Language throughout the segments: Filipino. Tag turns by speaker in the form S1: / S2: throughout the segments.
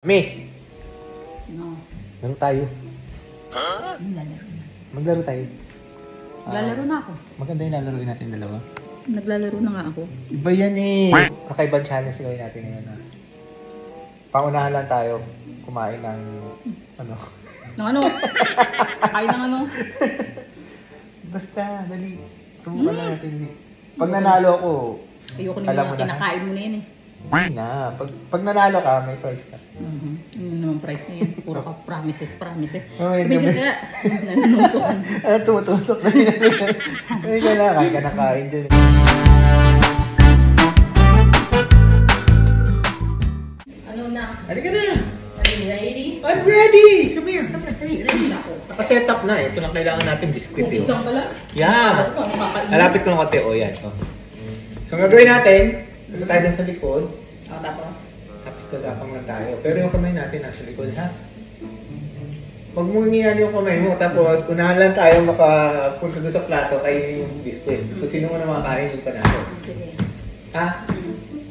S1: Me!
S2: No.
S1: Laro tayo.
S2: Lalaro na.
S1: Maglaro tayo.
S2: Lalaro na ako.
S1: Maganda yung lalaroin natin dalawa.
S2: Naglalaro na nga ako.
S1: Iba yan eh. Kakaibang challenge gawin natin ngayon ha. Paunahan lang tayo. Kumain ng ano.
S2: Ng ano? Kain ng ano?
S1: Basta, dali. Subukan lang natin. Pag nanalo ako,
S2: Ayoko na
S1: alam
S2: yung
S1: mo
S2: mga
S1: na.
S2: kinakain mo na yun eh.
S1: Hindi na. Pag nanalo ka, may prize ka.
S2: Yung naman price na yun. Puro ka promises.
S1: Oh, may
S2: Tumigil
S1: naman.
S2: ka. Nanunutukan.
S1: Ano, tumutusok na yun. Hindi ka na, kain ka na kain dyan.
S2: Ano na?
S1: Halika na!
S2: Are you ready?
S1: I'm ready! Come here, ready na ako. Naka-set up na eh. Ito lang kailangan natin biscuit
S2: Cookies
S1: yun.
S2: lang pala?
S1: Yeah!
S2: Ano pa?
S1: Malapit ko ng konti. O, yan. Oh. So, ang gagawin natin, ito tayo dun sa likod.
S2: Tapos?
S1: Tapos gagapang lang tayo. Pero yung kamay natin nasa likod, ha? Huwag mo ngiyan yung kamay mo. Tapos, unahan lang tayo makapunta doon sa plato kay yung biscuit. Kung sino mo na makakain yung panalo.
S2: Sige.
S1: Ha?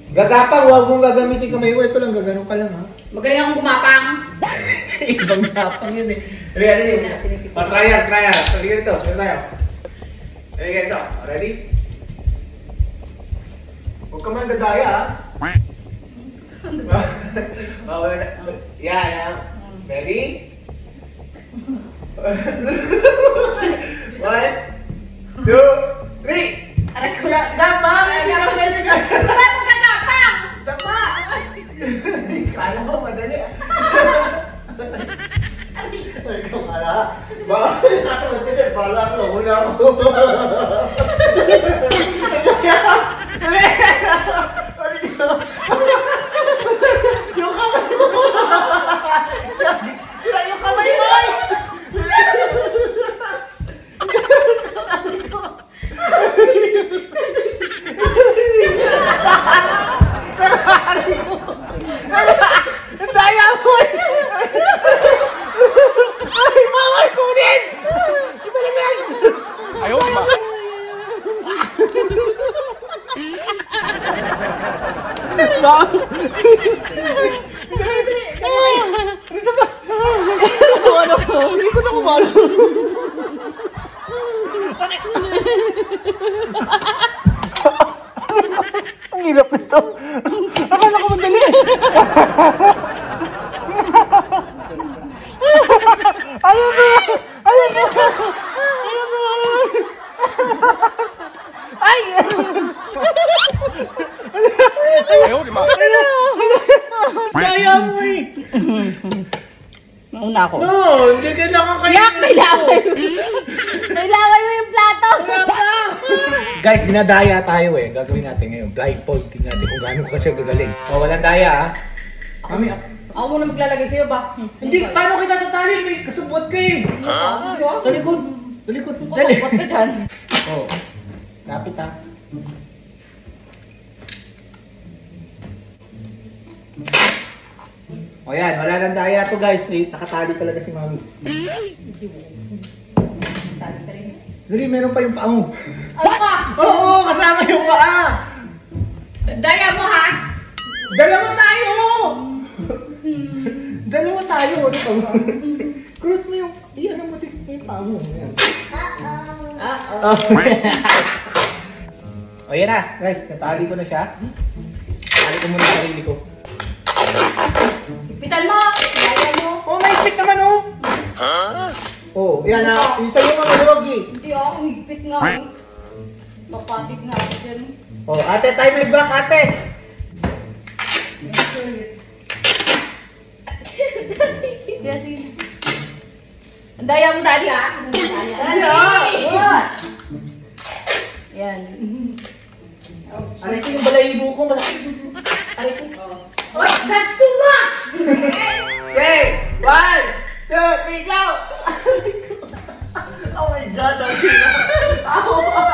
S1: Gagapang, huwag mong gagamitin kamay mo. Ito lang, gaganon ka lang, ha?
S2: Magaling akong gumapang.
S1: Ibang gapang yun eh. Ready? Trial. Sige ito. Sige tayo. Sige ito. Ready? Huwag ka man dadaya, ha? Yan. Ready? 1, 2, 3!
S2: Aray ko.
S1: Dapa!
S2: Ba't mo ka gapang?
S1: Dapa! Kala mo, madali ah. Ikaw kala. Baka madali. Bala ko. Una ako. Yung kamay mo! Sira yung kamay mo! Ang daya mo! Ay, bawal kunin! Iba naman! Ayaw ba? Hindi ko na kumalo. Ang hirap nito. Akala ko madali. Ayaw mo! Ay! Ayaw, di ba? Kaya mo eh!
S2: Nauna ako.
S1: No! Hindi ka nakakainin.
S2: Yak! May laway mo! May laway mo yung plato!
S1: Guys, dinadaya tayo eh. Gagawin natin ngayon. Blindfolding natin kung gaano ka siya gagaling. O, walang daya ha. Mami,
S2: Ako muna maglalagay sa'yo ba?
S1: hindi, paano kita tatali? May kasabot ka eh. Talikod. Talikod. Dali.
S2: Ba't ka dyan?
S1: Oo. Kapit ha. O yan, wala nang daya to guys. Nakatali talaga si Mami.
S2: Tali ka rin.
S1: Dali, meron pa yung paa mo.
S2: Ano ka?
S1: Oo, kasama yung paa.
S2: Daya mo ha?
S1: Dalawa tayo! Dalawa tayo. Ano pa mo? Cross mo yung... Iyan mo yung paa mo. Ayan. O yan na, guys. Natali ko na siya. Natali ko muna yung sarili ko.
S2: Ipitan mo! Daya mo!
S1: Oh, may stick naman oh! Oh, yan na. Yung sa'yo mga logi.
S2: Hindi ako, higpit nga eh. Mapatig nga ako dyan.
S1: Oh, ate, time my back, ate.
S2: Sige. Ang daya mo dali ha? Dali!
S1: What?
S2: Yan.
S1: Aray ko yung balayibo ko.
S2: Aray ko.
S1: What? That's too much! Okay, 1, 2, 3, go! Oh my God, ang hirap.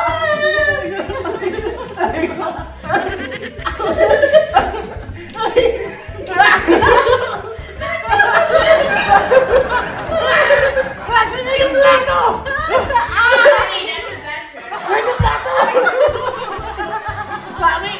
S1: Kasi na yung plato! Where's the plato? Mami!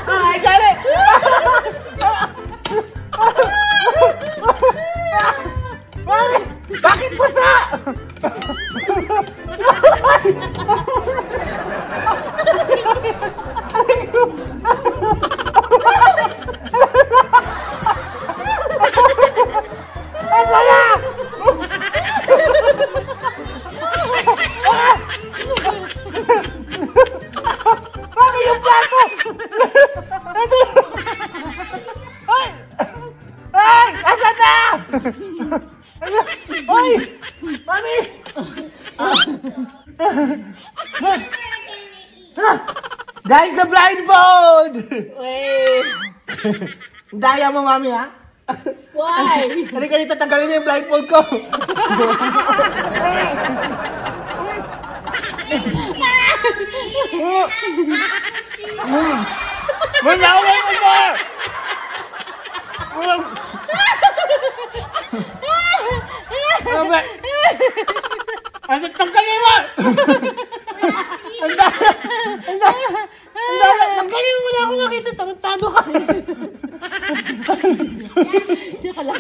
S3: Ay, gali! Bakit basa? Bakit yung plato? Ay! Ay! Asan na? Ay! Mami! Guys, the blindfold!
S2: Wait.
S3: Daya mo, Mami, ha?
S2: Why?
S3: Halika dito, tanggalin mo yung blindfold ko. Manawin mo ba? Ano, tanggalin mo! Ang daya! Ang daya! Ang daya! Tanggalin mo, wala akong nakita. Tarantado ka.
S2: Hindi ka lang.